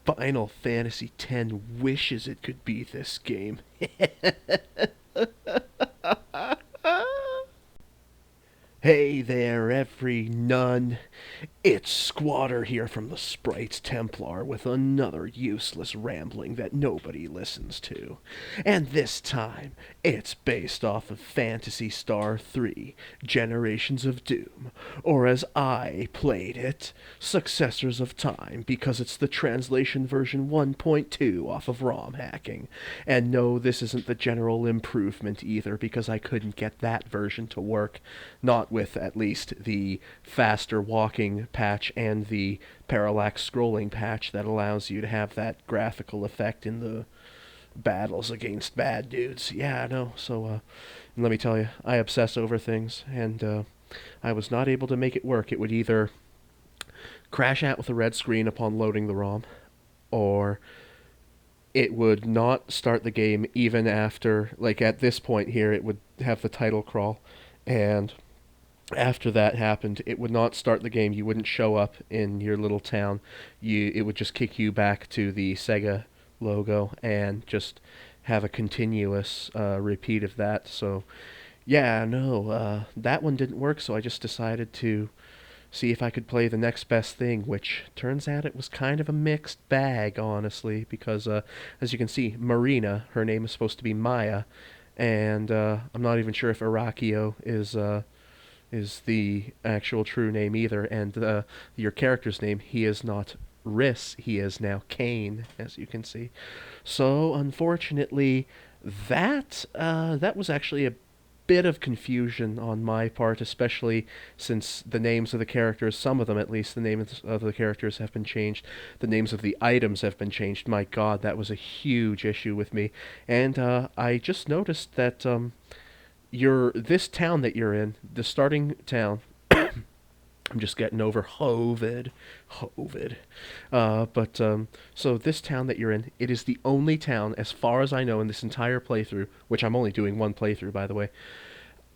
Final Fantasy X wishes it could be this game. Hey there, every nun. It's Skwatter here from the Sprites Templar with another useless rambling that nobody listens to. And this time, it's based off of Phantasy Star 3, Generations of Doom, or as I played it, Successors of Time, because it's the translation version 1.2 off of ROM hacking. And no, this isn't the general improvement either, because I couldn't get that version to work, not with at least the faster walking patch and the parallax scrolling patch that allows you to have that graphical effect in the battles against bad dudes. Yeah, I know. So, let me tell you, I obsess over things, and I was not able to make it work. It would either crash out with a red screen upon loading the ROM, or it would not start the game even after, like at this point here, it would have the title crawl, and after that happened, it would not start the game. You wouldn't show up in your little town. It would just kick you back to the Sega logo and just have a continuous repeat of that. So, yeah, no, that one didn't work. So I just decided to see if I could play the next best thing, which turns out it was kind of a mixed bag, honestly, because as you can see, Marina, her name is supposed to be Maya, and I'm not even sure if Arakio is the actual true name either, and your character's name, he is not Riss, he is now Kane, as you can see. So, unfortunately, that was actually a bit of confusion on my part, especially since the names of the characters, some of them at least, the names of the characters have been changed. The names of the items have been changed. My god, that was a huge issue with me. And I just noticed that this town that you're in, the starting town, I'm just getting over Hovid. So this town that you're in, it is the only town, as far as I know, in this entire playthrough, which I'm only doing one playthrough, by the way,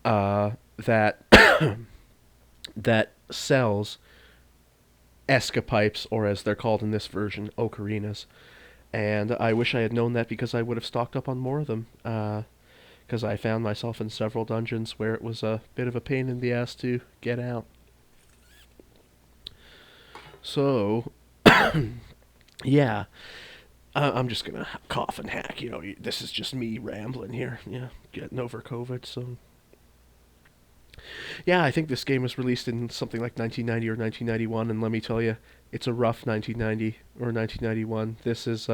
that that sells escapipes, or as they're called in this version, ocarinas. And I wish I had known that, because I would have stocked up on more of them. Because I found myself in several dungeons where it was a bit of a pain in the ass to get out. So, yeah, I'm just gonna cough and hack. This is just me rambling here. Yeah, getting over COVID. So, yeah, I think this game was released in something like 1990 or 1991, and let me tell you, it's a rough 1990 or 1991. This is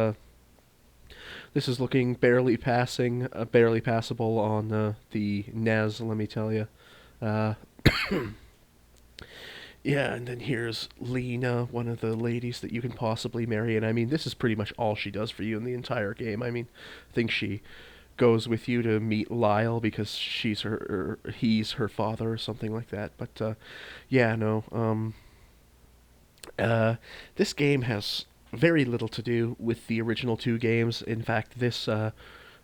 looking barely passable on the NES. Let me tell you. Uh, Yeah, and then here's Lena, one of the ladies that you can possibly marry. And I mean, this is pretty much all she does for you in the entire game. I mean, I think she goes with you to meet Lyle because he's her father or something like that. But yeah, no. This game has very little to do with the original two games. In fact, this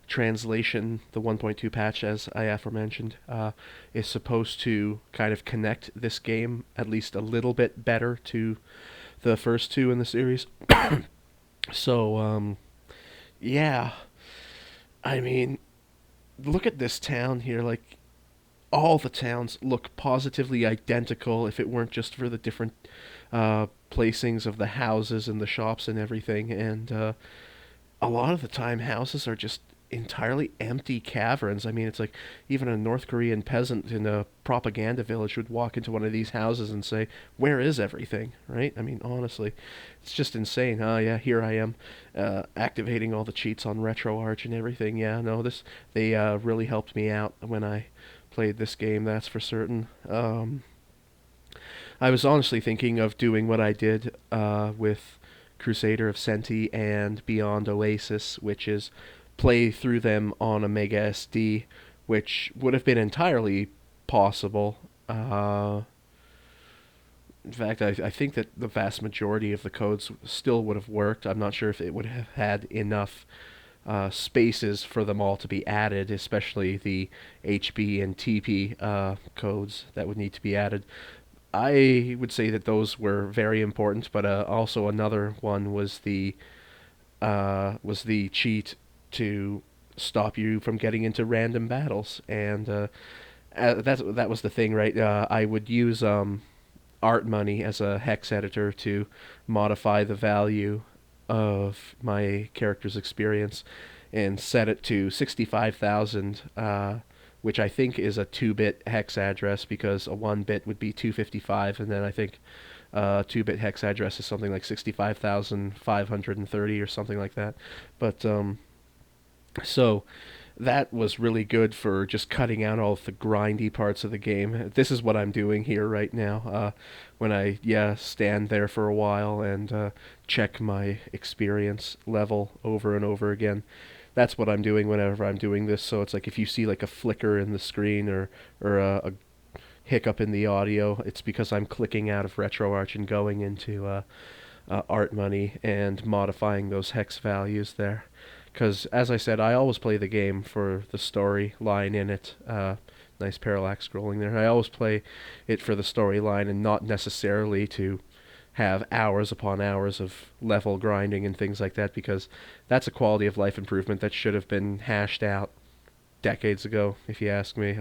translation, the 1.2 patch, as I aforementioned, is supposed to kind of connect this game at least a little bit better to the first two in the series. So, yeah. I mean, look at this town here. Like, all the towns look positively identical if it weren't just for the different placings of the houses and the shops and everything. And a lot of the time, houses are just entirely empty caverns. I mean, it's like even a North Korean peasant in a propaganda village would walk into one of these houses and say, "Where is everything?" Right? I mean, honestly, it's just insane. Oh yeah, here I am, activating all the cheats on RetroArch and everything. Yeah, no, they really helped me out when I played this game. That's for certain. I was honestly thinking of doing what I did with Crusader of Senti and Beyond Oasis, which is play through them on a Mega SD, which would have been entirely possible. In fact, I think that the vast majority of the codes still would have worked. I'm not sure if it would have had enough spaces for them all to be added, especially the HB and TP codes that would need to be added. I would say that those were very important, but also another one was the was the cheat to stop you from getting into random battles, and that was the thing, right? I would use art money as a hex editor to modify the value of my character's experience and set it to 65,000, which I think is a 2-bit hex address because a 1-bit would be 255, and then I think 2-bit hex address is something like 65,530 or something like that. But so that was really good for just cutting out all of the grindy parts of the game. This is what I'm doing here right now. When I stand there for a while and check my experience level over and over again. That's what I'm doing whenever I'm doing this. So it's like if you see like a flicker in the screen or a hiccup in the audio, it's because I'm clicking out of RetroArch and going into art money and modifying those hex values there. Because, as I said, I always play the game for the storyline in it. Nice parallax scrolling there. I always play it for the storyline and not necessarily to have hours upon hours of level grinding and things like that, because that's a quality of life improvement that should have been hashed out decades ago, if you ask me.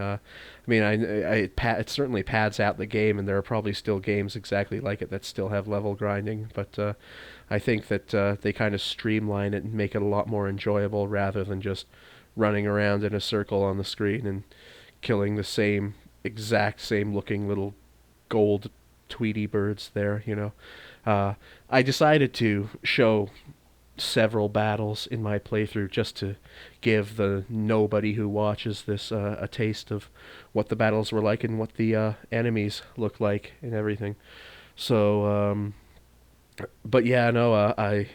It certainly pads out the game, and there are probably still games exactly like it that still have level grinding, but I think that they kind of streamline it and make it a lot more enjoyable rather than just running around in a circle on the screen and killing the exact same looking little gold Tweety birds there, you know. I decided to show several battles in my playthrough just to give the nobody who watches this a taste of what the battles were like and what the enemies look like and everything. So, but yeah, no, I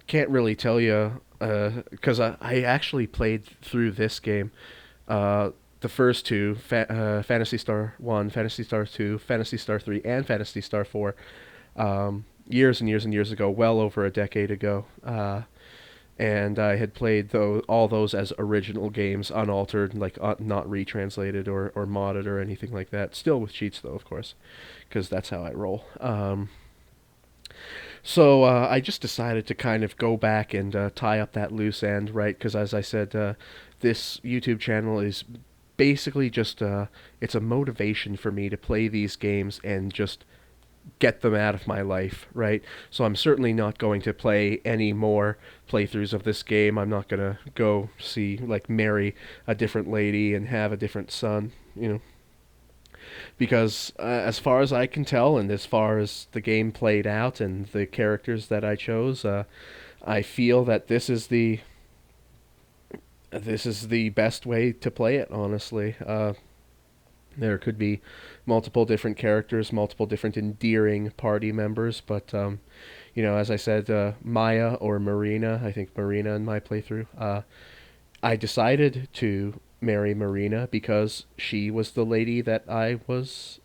can't really tell you because I actually played through this game. The first two, Phantasy Star 1, Phantasy Star 2, Phantasy Star 3, and Phantasy Star 4, years and years and years ago, well over a decade ago. And I had played all those as original games, unaltered, like not retranslated or modded or anything like that. Still with cheats, though, of course, because that's how I roll. So I just decided to kind of go back and tie up that loose end, right? Because as I said, this YouTube channel is basically just it's a motivation for me to play these games and just get them out of my life, right? So I'm certainly not going to play any more playthroughs of this game. I'm not gonna go marry a different lady and have a different son, you know, because as far as I can tell, and as far as the game played out and the characters that I chose, I feel that this is the best way to play it. Honestly, there could be multiple different characters, multiple different endearing party members, but as I said, Maya or Marina, I think Marina in my playthrough, I decided to marry Marina because she was the lady that I was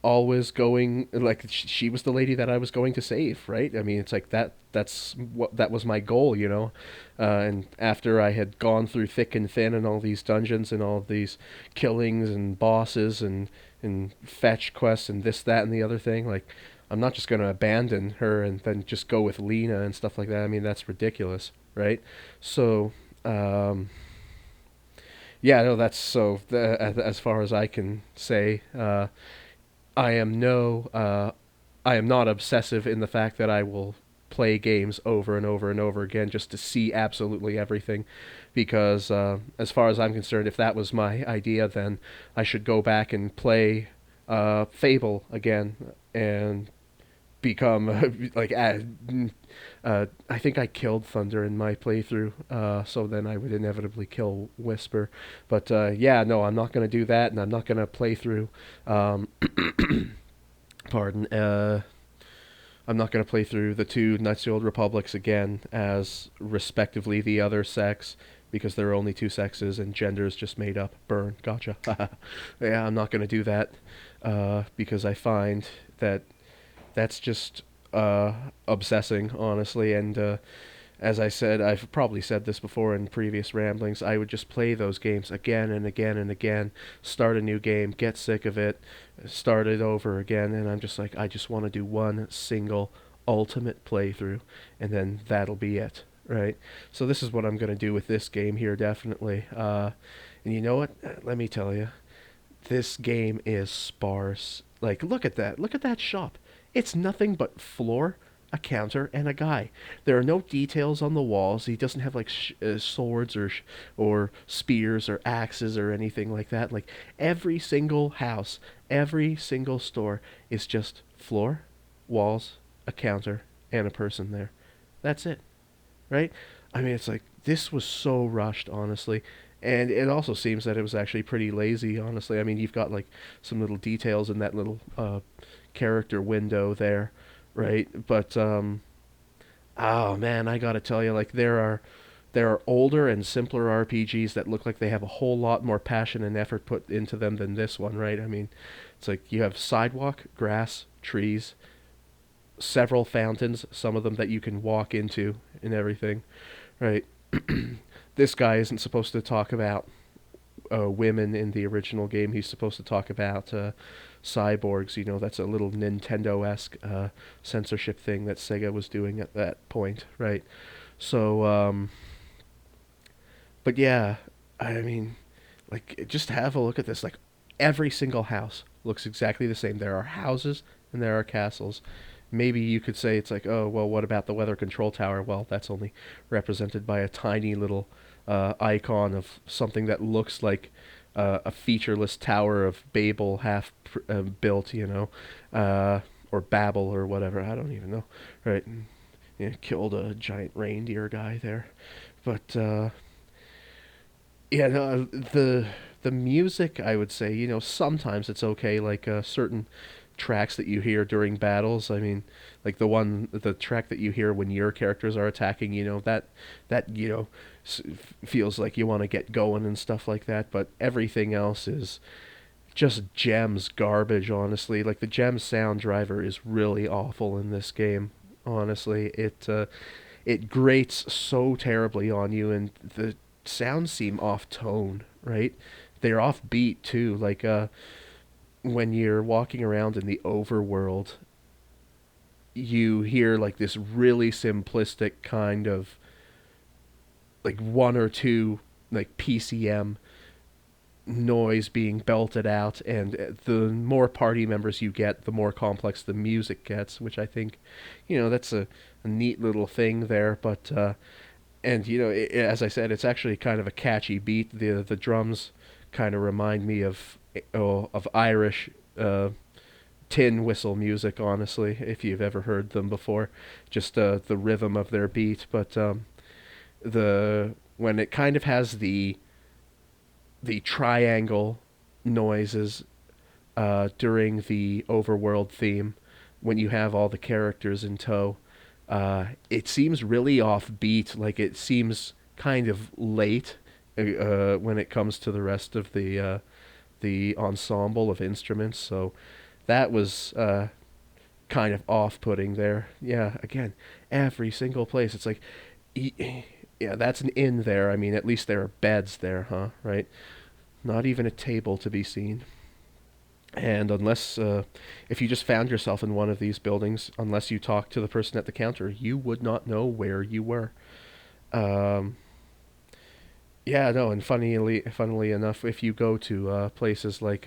always going, like, she was the lady that I was going to save, right? I mean, it's like that was my goal, you know. And after I had gone through thick and thin and all these dungeons and all these killings and bosses and fetch quests and this, that, and the other thing, like, I'm not just going to abandon her and then just go with Lena and stuff like that. I mean, that's ridiculous, right? So, yeah, no, that's as far as I can say. I am I am not obsessive in the fact that I will play games over and over and over again just to see absolutely everything, because as far as I'm concerned, if that was my idea, then I should go back and play Fable again and become I think I killed Thunder in my playthrough, so then I would inevitably kill Whisper. But yeah, no, I'm not going to do that, and I'm not going to play through. Pardon. I'm not going to play through the two Knights of the Old Republics again as respectively the other sex, because there are only two sexes and gender is just made up. Burn. Gotcha. Yeah, I'm not going to do that because I find that that's just obsessing, honestly. And as I said, I've probably said this before in previous ramblings, I would just play those games again and again and again, start a new game, get sick of it, start it over again, and I'm just like, I just want to do one single ultimate playthrough, and then that'll be it, right? So this is what I'm gonna do with this game here, definitely. And you know what? Let me tell you, this game is sparse. Like, look at that. Look at that shop. It's nothing but floor, a counter, and a guy. There are no details on the walls. He doesn't have like swords or spears or axes or anything like that. Like every single house, every single store is just floor, walls, a counter, and a person there. That's it, right? I mean, it's like this was so rushed, honestly. And it also seems that it was actually pretty lazy, honestly. I mean, you've got like some little details in that little character window there, right? But oh man, I gotta tell you, like there are older and simpler RPGs that look like they have a whole lot more passion and effort put into them than this one, right? I mean, it's like you have sidewalk, grass, trees, several fountains, some of them that you can walk into and everything, right? This guy isn't supposed to talk about women in the original game. He's supposed to talk about cyborgs. You know, that's a little Nintendo-esque censorship thing that Sega was doing at that point, right? So, but yeah, I mean, like, just have a look at this. Like, every single house looks exactly the same. There are houses and there are castles. Maybe you could say it's like, oh, well, what about the weather control tower? Well, that's only represented by a tiny little icon of something that looks like a featureless Tower of Babel half built, you know, or Babel or whatever. I don't even know. Right? Yeah, killed a giant reindeer guy there, but yeah, no, the music, I would say, you know, sometimes it's okay. Like certain tracks that you hear during battles. I mean, like the track that you hear when your characters are attacking. You know, that you know feels like you want to get going and stuff like that. But everything else is just gems garbage. Honestly, like the gem sound driver is really awful in this game. Honestly, it grates so terribly on you, and the sounds seem off tone, right? They're off beat too. Like when you're walking around in the overworld, you hear like this really simplistic kind of like one or two like PCM noise being belted out, and the more party members you get, the more complex the music gets, which I think, you know, that's a neat little thing there. But and you know, as I said, it's actually kind of a catchy beat. The drums kind of remind me of Irish tin whistle music, honestly, if you've ever heard them before. Just the rhythm of their beat. But the when it kind of has the triangle noises during the overworld theme, when you have all the characters in tow, it seems really offbeat. Like it seems kind of late when it comes to the rest of the ensemble of instruments. So that was kind of off-putting there. Yeah, again, every single place. It's like, yeah, that's an inn there. I mean, at least there are beds there, huh? Right? Not even a table to be seen. And unless, if you just found yourself in one of these buildings, unless you talked to the person at the counter, you would not know where you were. Um, yeah, no, and funnily enough, if you go to places like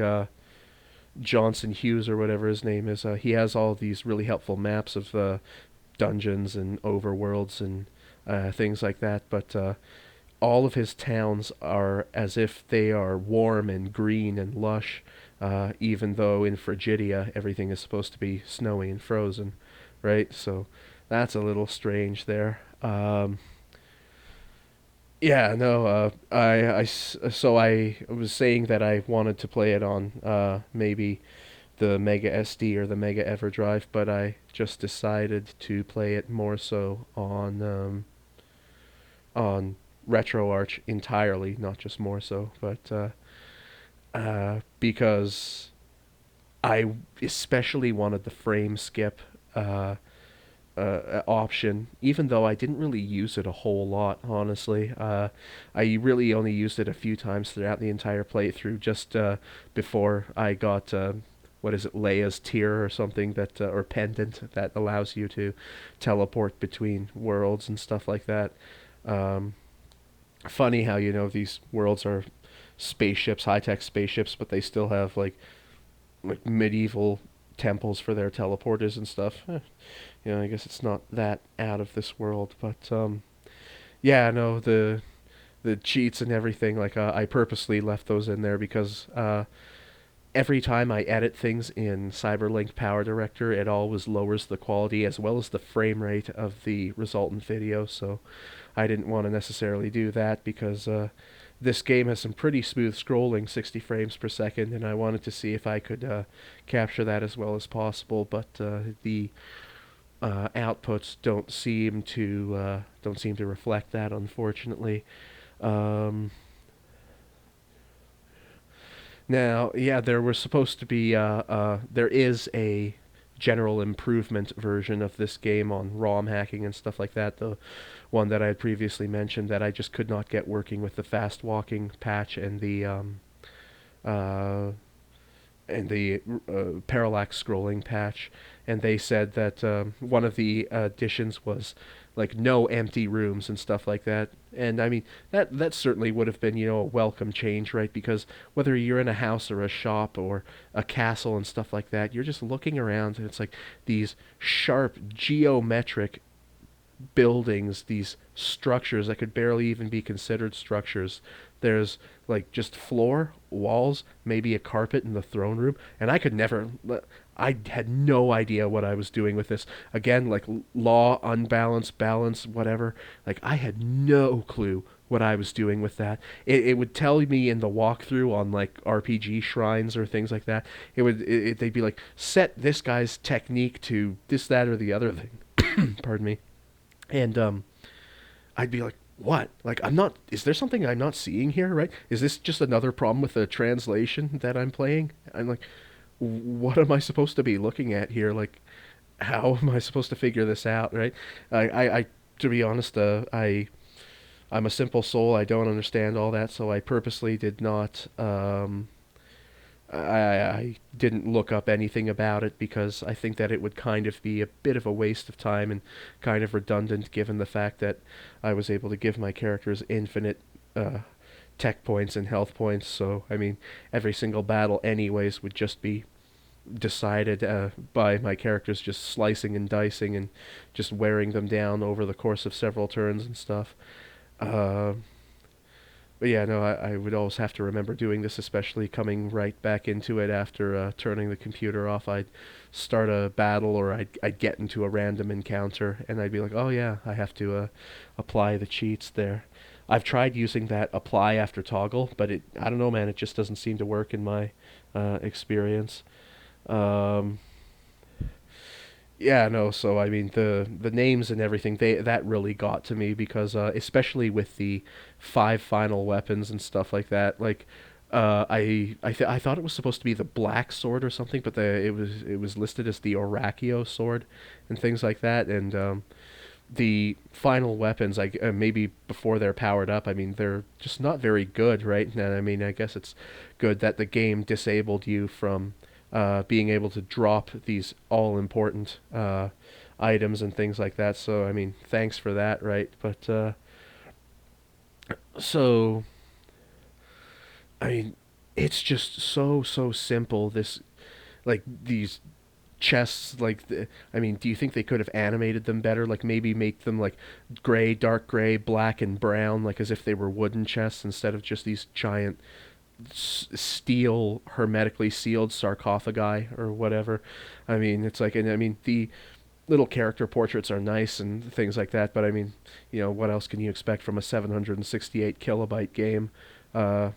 Johnson Hughes or whatever his name is, he has all these really helpful maps of dungeons and overworlds and things like that. But all of his towns are as if they are warm and green and lush, even though in Frigidia everything is supposed to be snowy and frozen, right? So that's a little strange there. Yeah, no, so I was saying that I wanted to play it on maybe the Mega SD or the Mega EverDrive, but I just decided to play it more so on RetroArch entirely, not just more so, but because I especially wanted the frame skip option, even though I didn't really use it a whole lot, honestly. I really only used it a few times throughout the entire playthrough, just before I got what is it, Leia's tear or something that or pendant that allows you to teleport between worlds and stuff like that. Um, Funny how these worlds are spaceships, high tech spaceships, but they still have like medieval temples for their teleporters and stuff. I guess it's not that out of this world, but yeah, no, the cheats and everything, like I purposely left those in there because every time I edit things in Cyberlink Power Director, it always lowers the quality as well as the frame rate of the resultant video. So I didn't want to necessarily do that because this game has some pretty smooth scrolling, 60 frames per second, and I wanted to see if I could capture that as well as possible. But the outputs don't seem to reflect that, unfortunately. Um, Now, yeah, there was supposed to be there is a general improvement version of this game on ROM hacking and stuff like that. The one that I had previously mentioned that I just could not get working with the fast walking patch uh, and the parallax scrolling patch, and they said that one of the additions was like no empty rooms and stuff like that. And I mean that certainly would have been a welcome change, right? Because whether you're in a house or a shop or a castle and stuff like that, you're just looking around and it's like these sharp geometric buildings, these structures that could barely even be considered structures. There's like just floor, walls, maybe a carpet in the throne room, and I could never. I had no idea what I was doing with this. Again, like law, unbalance, balance, whatever. Like I had no clue what I was doing with that. It would tell me in the walkthrough on like RPG shrines or things like that. They'd be like set this guy's technique to this, that, or the other thing. Pardon me. And I'd be like, what? Like, I'm not. Is there something I'm not seeing here? Right? Is this just another problem with the translation that I'm playing? I'm like, what am I supposed to be looking at here? Like, how am I supposed to figure this out? Right? I to be honest, I'm a simple soul. I don't understand all that, so I purposely did not. I didn't look up anything about it because I think that it would kind of be a bit of a waste of time and kind of redundant given the fact that I was able to give my characters infinite tech points and health points. So, I mean, every single battle, anyways, would just be decided by my characters just slicing and dicing and just wearing them down over the course of several turns and stuff. Uh, but yeah, no, I would always have to remember doing this, especially coming right back into it after turning the computer off. I'd start a battle or I'd get into a random encounter and I'd be like, oh yeah, I have to apply the cheats there. I've tried using that apply after toggle, but I don't know, man, it just doesn't seem to work in my experience. Um, yeah, no. So I mean, the names and everything that really got to me because especially with the five final weapons and stuff like that. Like, I thought it was supposed to be the black sword or something, but it was listed as the Orakio sword and things like that. And the final weapons, maybe before they're powered up, I mean, they're just not very good, right? And I mean, I guess it's good that the game disabled you from being able to drop these all important items and things like that. So I mean, thanks for that, right? But so I mean, it's just so simple. This like these chests, I mean, do you think they could have animated them better? Like maybe make them like gray, dark gray, black, and brown, like as if they were wooden chests instead of just these giant steel hermetically sealed sarcophagi or whatever. I mean, it's like, and I mean the little character portraits are nice and things like that, but I mean, what else can you expect from a 768 kilobyte game? Uh,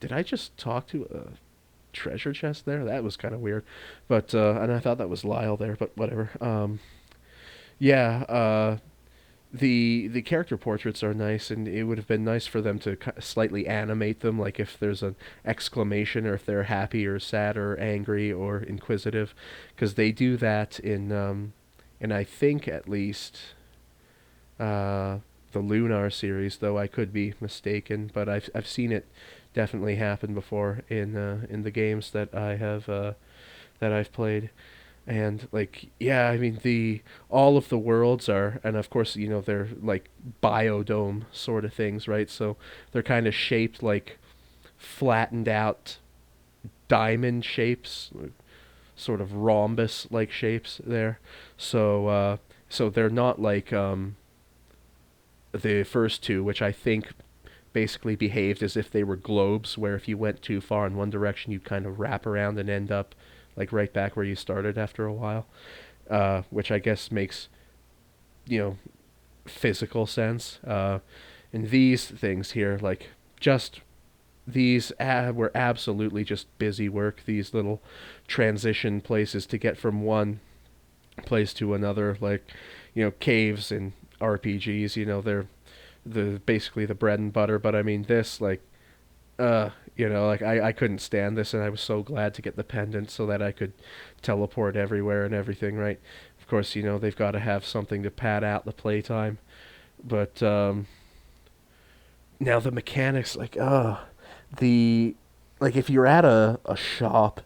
did I just talk to a treasure chest there? That was kind of weird, but and I thought that was Lyle there, but whatever. Yeah, the character portraits are nice, and it would have been nice for them to slightly animate them, like if there's an exclamation or if they're happy or sad or angry or inquisitive, because they do that in I think at least the Lunar series, though I could be mistaken, but I've seen it definitely happen before in the games that that I've played. And like, yeah, I mean, the all of the worlds are, and of course, they're like biodome sort of things, right? So they're kind of shaped like flattened out diamond shapes, sort of rhombus like shapes there. So they're not like the first two, which I think basically behaved as if they were globes, where if you went too far in one direction, you'd kind of wrap around and end up like right back where you started after a while. Which I guess makes you know physical sense. And these things here, like just these were absolutely just busy work. These little transition places to get from one place to another, like caves and RPGs. They're the basically the bread and butter. But I mean, this like I couldn't stand this, and I was so glad to get the pendant so that I could teleport everywhere and everything. Right? Of course, they've got to have something to pad out the playtime. But now the mechanics, like the like if you're at a shop,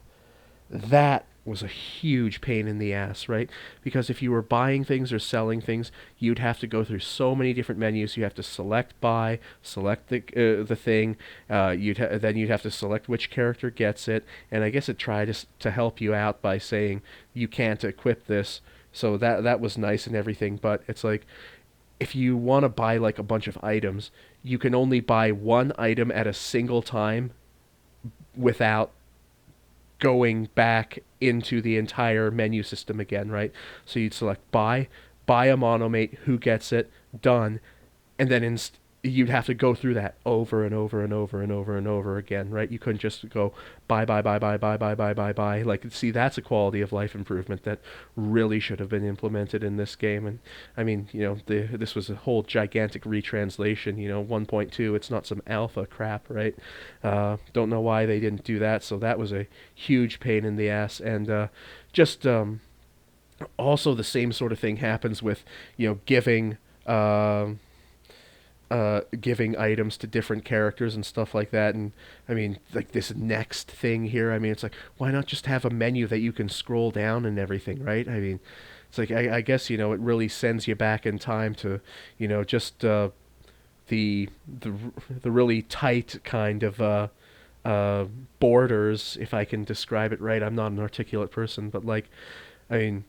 that was a huge pain in the ass, right? Because if you were buying things or selling things, you'd have to go through so many different menus. You have to select buy, select the thing. Then you'd have to select which character gets it, and I guess it tried to help you out by saying you can't equip this. So that was nice and everything, but it's like if you want to buy like a bunch of items, you can only buy one item at a single time without going back into the entire menu system again, right? So you'd select buy a monomate, who gets it, done, and then you'd have to go through that over and over and over and over and over again, right? You couldn't just go buy. Like, see, that's a quality of life improvement that really should have been implemented in this game. And I mean, this was a whole gigantic retranslation. 1.2. It's not some alpha crap, right? Don't know why they didn't do that. So that was a huge pain in the ass, and just also the same sort of thing happens with giving. Giving items to different characters and stuff like that. And I mean, like this next thing here, I mean, it's like, why not just have a menu that you can scroll down and everything, right? I mean, it's like, I guess, it really sends you back in time to, just the, the, the really tight kind of borders, if I can describe it right. I'm not an articulate person, but like, I mean,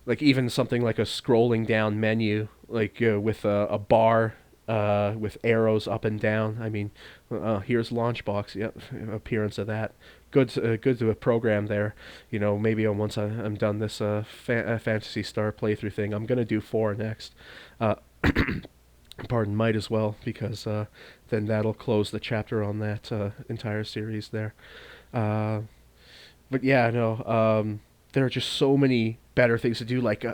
like even something like a scrolling down menu, like with a bar with arrows up and down. I mean, here's Launchbox. Yep, appearance of that. Good to a program there. Maybe once I'm done this Phantasy Star playthrough thing, I'm gonna do 4 next. Uh, pardon, might as well, because then that'll close the chapter on that entire series there. Uh, but yeah, no. There are just so many better things to do, like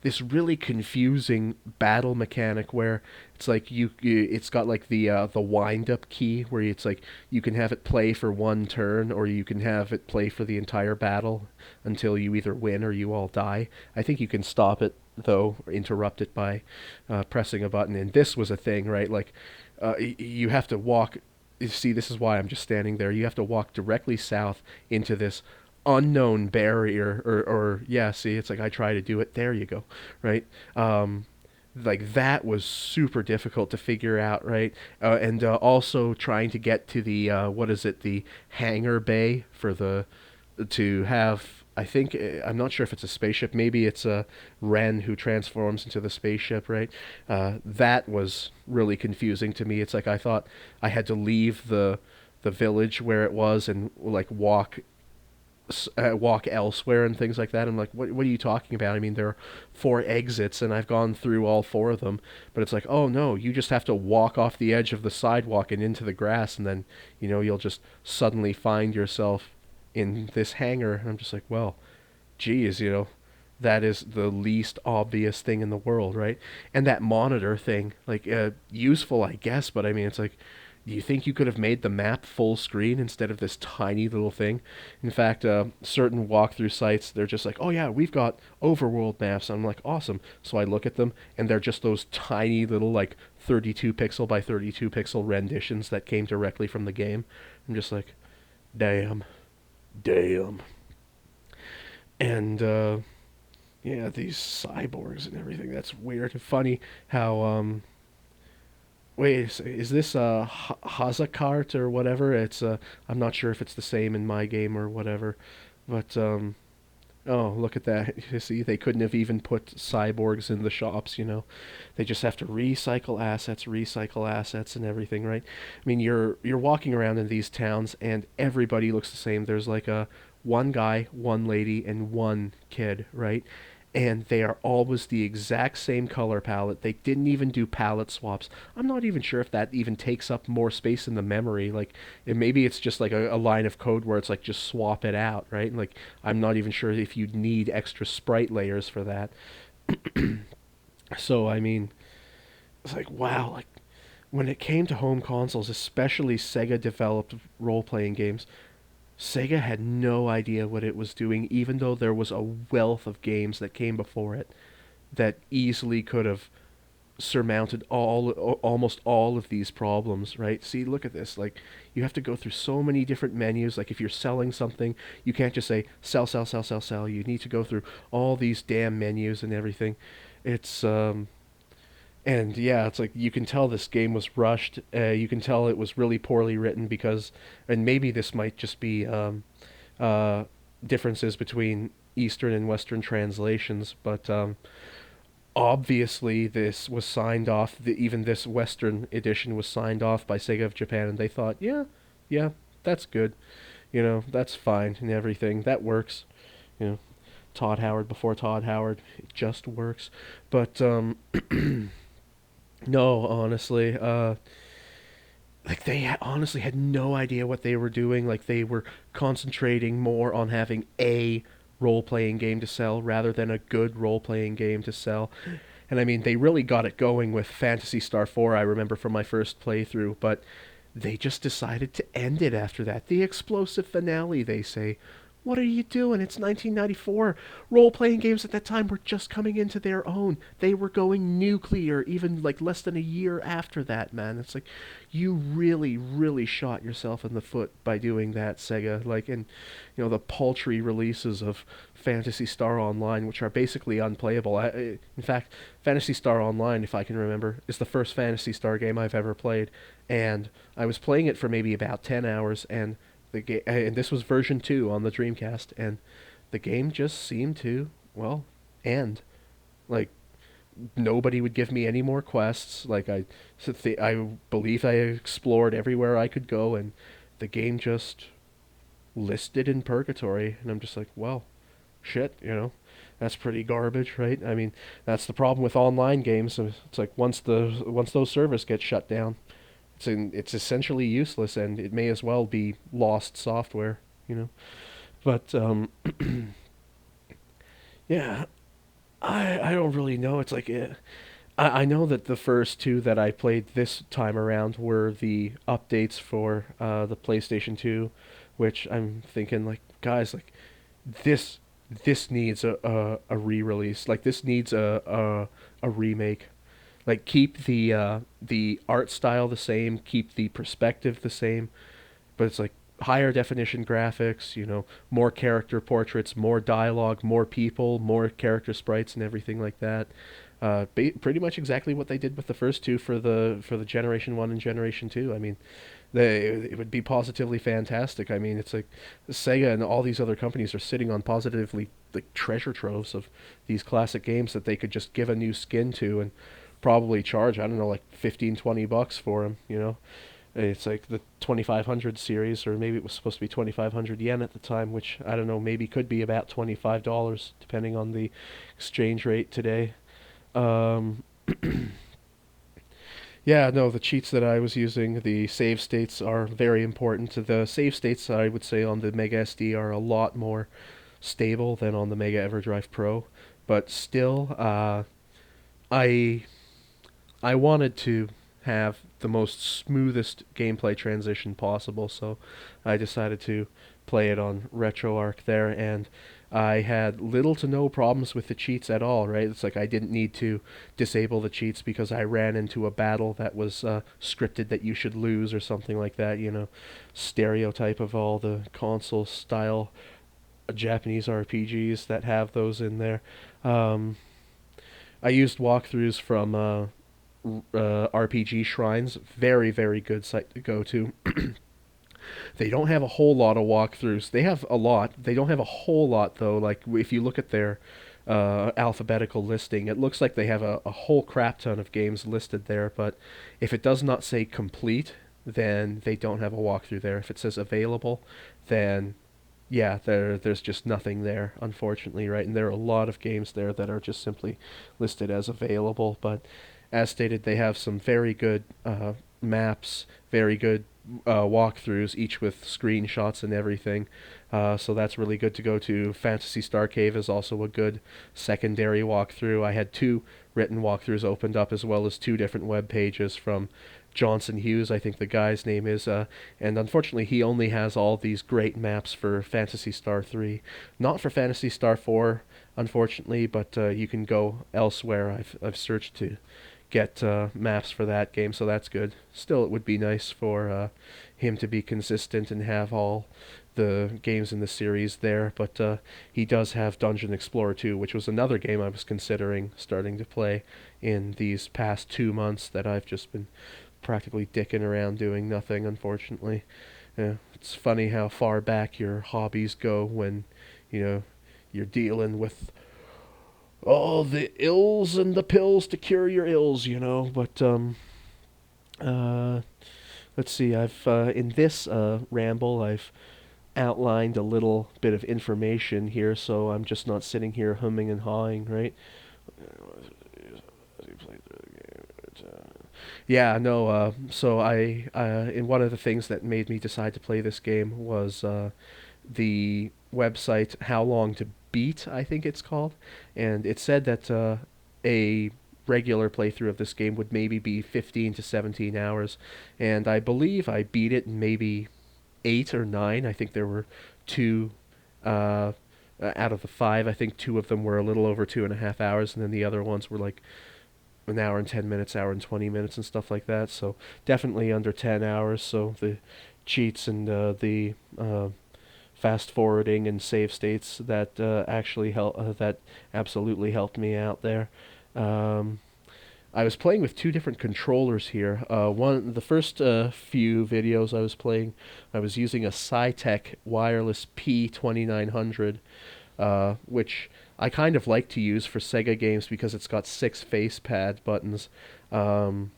this really confusing battle mechanic where it's like it's got like the wind up key where it's like you can have it play for one turn, or you can have it play for the entire battle until you either win or you all die. I think you can stop it though, or interrupt it by pressing a button. And this was a thing, right? Like you have to walk. You see, this is why I'm just standing there. You have to walk directly south into this unknown barrier, or yeah, see, it's like I try to do it, there you go, right? Like that was super difficult to figure out, right? And also trying to get to the what is it, the hangar bay for the to have, I think, I'm not sure if it's a spaceship, maybe it's a Ren who transforms into the spaceship, right? That was really confusing to me. It's like I thought I had to leave the village where it was and like walk elsewhere and things like that. I'm like, what are you talking about? I mean, there are 4 exits and I've gone through all 4 of them, but it's like, oh no, you just have to walk off the edge of the sidewalk and into the grass, and then you'll just suddenly find yourself in this hangar. And I'm just like, well, geez, that is the least obvious thing in the world, right? And that monitor thing, like useful, I guess, but I mean, it's like, do you think you could have made the map full screen instead of this tiny little thing? In fact, certain walkthrough sites, they're just like, oh yeah, we've got overworld maps. I'm like, awesome. So I look at them, and they're just those tiny little, like, 32 pixel by 32 pixel renditions that came directly from the game. I'm just like, damn. And yeah, these cyborgs and everything. That's weird and funny how wait, is this Hazakart or whatever? It's I'm not sure if it's the same in my game or whatever, but oh, look at that. You see, they couldn't have even put cyborgs in the shops, you know. They just have to recycle assets and everything, right? I mean, you're walking around in these towns and everybody looks the same. There's like a one guy, one lady, and one kid, right? And they are always the exact same color palette. They didn't even do palette swaps. I'm not even sure if that even takes up more space in the memory. Like, maybe it's just like a line of code where it's like just swap it out, right? Like, I'm not even sure if you'd need extra sprite layers for that. So, I mean, it's like, wow, like, when it came to home consoles, especially Sega developed role playing games, Sega had no idea what it was doing, even though there was a wealth of games that came before it that easily could have surmounted almost all of these problems, right? See, look at this. Like, you have to go through so many different menus. Like, if you're selling something, you can't just say sell, sell, sell, sell, sell. You need to go through all these damn menus and everything. It's and yeah, it's like you can tell this game was rushed. You can tell it was really poorly written because, and maybe this might just be uh, differences between Eastern and Western translations, but obviously this was signed off. Even this Western edition was signed off by Sega of Japan, and they thought, yeah, yeah, that's good. You know, that's fine and everything. That works. You know, Todd Howard before Todd Howard, it just works. But no, honestly, like they honestly had no idea what they were doing. Like they were concentrating more on having a role playing game to sell rather than a good role playing game to sell. And I mean, they really got it going with Phantasy Star 4, I remember from my first playthrough, but they just decided to end it after that. The explosive finale, they say. What are you doing? It's 1994. Role playing games at that time were just coming into their own. They were going nuclear even like less than a year after that, man. It's like you really, really shot yourself in the foot by doing that, Sega. Like, and you know, the paltry releases of Phantasy Star Online, which are basically unplayable. In fact, Phantasy Star Online, if I can remember, is the first Phantasy Star game I've ever played, and I was playing it for maybe about 10 hours, and and this was version 2 on the Dreamcast, and the game just seemed to, well, end. Like, nobody would give me any more quests. Like, I believe I explored everywhere I could go, and the game just listed in purgatory, and I'm just like, well, shit, you know, that's pretty garbage, right? I mean, that's the problem with online games. It's like once those servers get shut down, it's essentially useless, and it may as well be lost software, you know. But yeah, I don't really know. It's like I know that the first two that I played this time around were the updates for the PlayStation 2, which I'm thinking like, guys, like this this needs a re-release. Like this needs a remake. Like keep the art style the same, keep the perspective the same, but it's like higher definition graphics, you know, more character portraits, more dialogue, more people, more character sprites and everything like that. Pretty much exactly what they did with the first two for the Generation 1 and Generation 2. I mean, it would be positively fantastic. I mean, it's like Sega and all these other companies are sitting on positively like treasure troves of these classic games that they could just give a new skin to and probably charge, I don't know, like 15, $20 for them, you know. It's like the 2500 series, or maybe it was supposed to be 2500 yen at the time, which I don't know, maybe could be about $25 depending on the exchange rate today. Um, yeah, no, the cheats that I was using, the save states are very important. The save states, I would say, on the Mega SD are a lot more stable than on the Mega EverDrive Pro, but still, I I wanted to have the most smoothest gameplay transition possible, so I decided to play it on RetroArch there, and I had little to no problems with the cheats at all, right? It's like I didn't need to disable the cheats because I ran into a battle that was scripted that you should lose or something like that, you know, stereotype of all the console style Japanese RPGs that have those in there. Um, I used walkthroughs from RPG Shrines. Very, very good site to go to. They don't have a whole lot of walkthroughs. They have a lot. They don't have a whole lot though. Like if you look at their alphabetical listing, it looks like they have a whole crap ton of games listed there. But if it does not say complete, then they don't have a walkthrough there. If it says available, then yeah, there's just nothing there, unfortunately, right? And there are a lot of games there that are just simply listed as available. But as stated, they have some very good maps, very good walkthroughs, each with screenshots and everything. So that's really good to go to. Phantasy Star Cave is also a good secondary walkthrough. I had two written walkthroughs opened up, as well as two different web pages from Johnson Hughes, I think the guy's name is, and unfortunately he only has all these great maps for Phantasy Star 3. Not for Phantasy Star 4, unfortunately, but you can go elsewhere. I've searched to get maps for that game, so that's good. Still, it would be nice for him to be consistent and have all the games in the series there, but he does have Dungeon Explorer 2, which was another game I was considering starting to play in these past 2 months that I've just been practically dicking around doing nothing, unfortunately. It's funny how far back your hobbies go when, you're dealing with all the ills and the pills to cure your ills, But, uh, let's see, I've, in this, ramble, I've outlined a little bit of information here, so I'm just not sitting here humming and hawing, right? Yeah, no. So in one of the things that made me decide to play this game was the website How Long to Beat, I think it's called, and it said that a regular playthrough of this game would maybe be 15 to 17 hours, and I believe I beat it in maybe 8 or 9. I think there were two. Out of the five, I think two of them were a little over 2.5 hours, and then the other ones were like an hour and 10 minutes, hour and 20 minutes, and stuff like that. So definitely under 10 hours. So the cheats and the fast forwarding and save states that actually help that absolutely helped me out there. Um, I was playing with two different controllers here. The first few videos I was playing, I was using a Cytec wireless P2900, which I kind of like to use for Sega games because it's got 6 face pad buttons, um,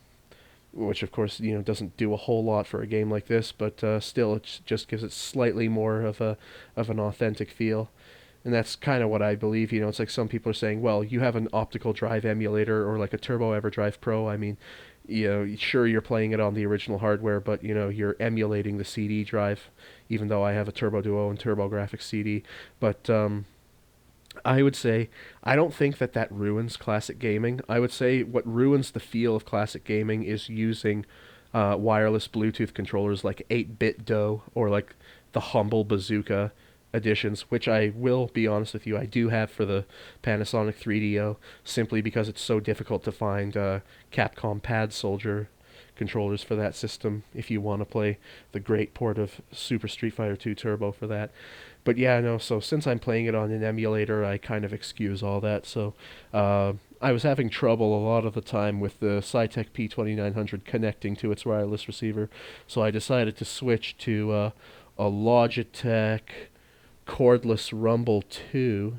which of course doesn't do a whole lot for a game like this, but still it just gives it slightly more of an authentic feel. And that's kind of what I believe. It's like some people are saying, well, you have an optical drive emulator or like a Turbo EverDrive Pro. I mean, sure you're playing it on the original hardware, but you're emulating the CD drive, even though I have a Turbo Duo and TurboGrafx CD. But I would say I don't think that ruins classic gaming. I would say what ruins the feel of classic gaming is using wireless Bluetooth controllers like 8-Bit Do or like the Humble Bazooka editions, which I will be honest with you, I do have for the Panasonic 3DO, simply because it's so difficult to find Capcom Pad Soldier controllers for that system if you want to play the great port of Super Street Fighter 2 Turbo for that. But yeah, no, so since I'm playing it on an emulator, I kind of excuse all that. So I was having trouble a lot of the time with the Cytec P2900 connecting to its wireless receiver, so I decided to switch to a Logitech cordless Rumble 2.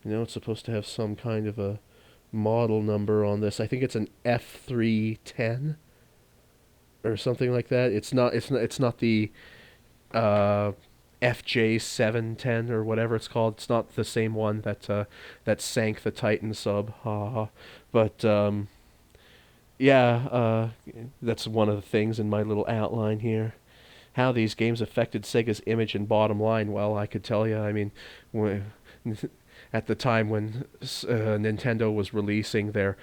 It's supposed to have some kind of a model number on this. I think it's an F310 or something like that. It's not the FJ710 or whatever it's called. It's not the same one that sank the Titan sub. Ha ha. But yeah, that's one of the things in my little outline here. How these games affected Sega's image and bottom line, well, I could tell you. I mean, at the time when Nintendo was releasing their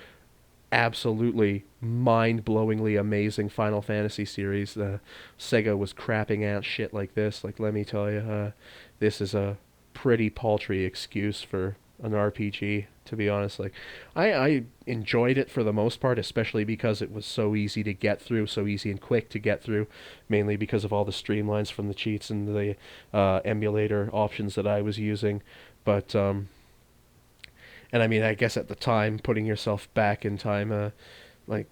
absolutely mind-blowingly amazing Final Fantasy series, Sega was crapping out shit like this. Like, let me tell you, this is a pretty paltry excuse for an RPG, to be honest. Like, I enjoyed it for the most part, especially because it was so easy to get through, so easy and quick to get through, mainly because of all the streamlines from the cheats and the emulator options that I was using. But and I mean, I guess at the time, putting yourself back in time, like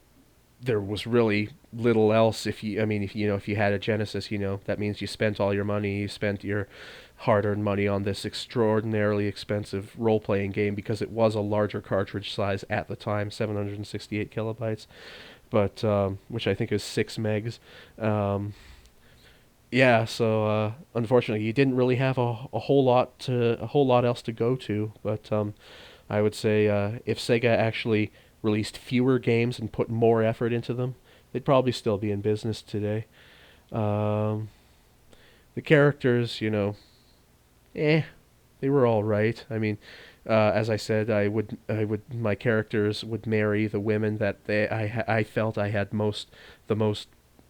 there was really little else. If you, I mean, if you know, if you had a Genesis, that means you spent all your money. You spent your hard-earned money on this extraordinarily expensive role-playing game because it was a larger cartridge size at the time, 768 kilobytes, but which I think is 6 megs. Um, yeah, so unfortunately, you didn't really have a whole lot else to go to. But I would say if Sega actually released fewer games and put more effort into them, they'd probably still be in business today. Um, the characters, eh, they were all right. I mean, as I said, my characters would marry the women that I felt I had the most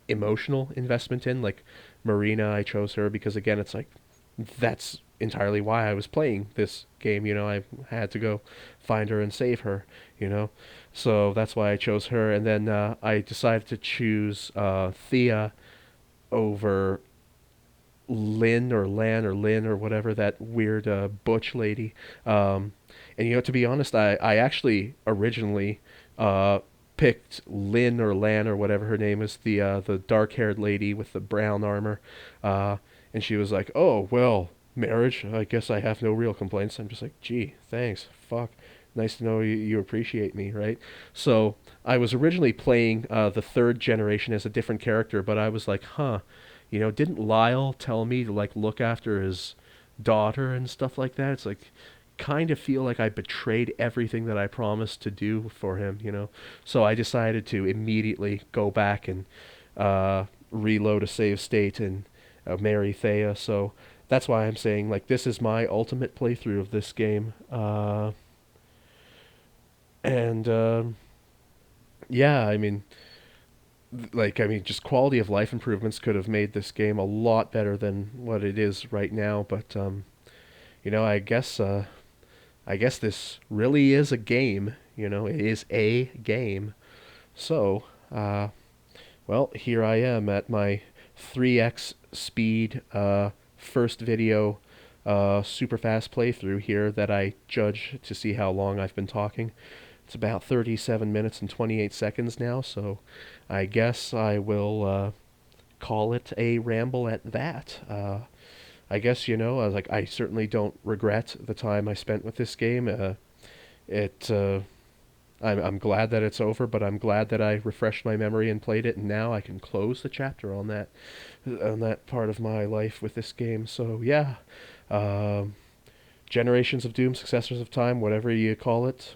emotional investment in. Like Marina, I chose her because again, it's like that's entirely why I was playing this game. I had to go find her and save her. So that's why I chose her. And then I decided to choose Thea over Lynn or Lan or Lynn or whatever, that weird butch lady. And to be honest, I actually originally uh, picked Lynn or Lan or whatever her name is, the dark haired lady with the brown armor. Uh, and she was like, "Oh well, marriage. I guess I have no real complaints." I'm just like, "Gee, thanks. Fuck. Nice to know you appreciate me, right?" So I was originally playing the third generation as a different character, but I was like, "Huh." Didn't Lyle tell me to like look after his daughter and stuff like that? It's like kind of feel like I betrayed everything that I promised to do for him. So I decided to immediately go back and reload a save state and marry Thea. So that's why I'm saying like this is my ultimate playthrough of this game. And yeah, I mean, just quality of life improvements could have made this game a lot better than what it is right now. But I guess this really is a game. It is a game. So, well, here I am at my 3x speed first video super fast playthrough here that I judge to see how long I've been talking. It's about 37 minutes and 28 seconds now, so I guess I will call it a ramble at that. I guess, I was like, I certainly don't regret the time I spent with this game. It, I'm glad that it's over, but I'm glad that I refreshed my memory and played it, and now I can close the chapter on that part of my life with this game. So yeah, um, Generations of Doom, Successors of Time, whatever you call it,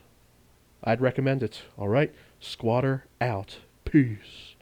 I'd recommend it. All right, Skwatter out. Peace.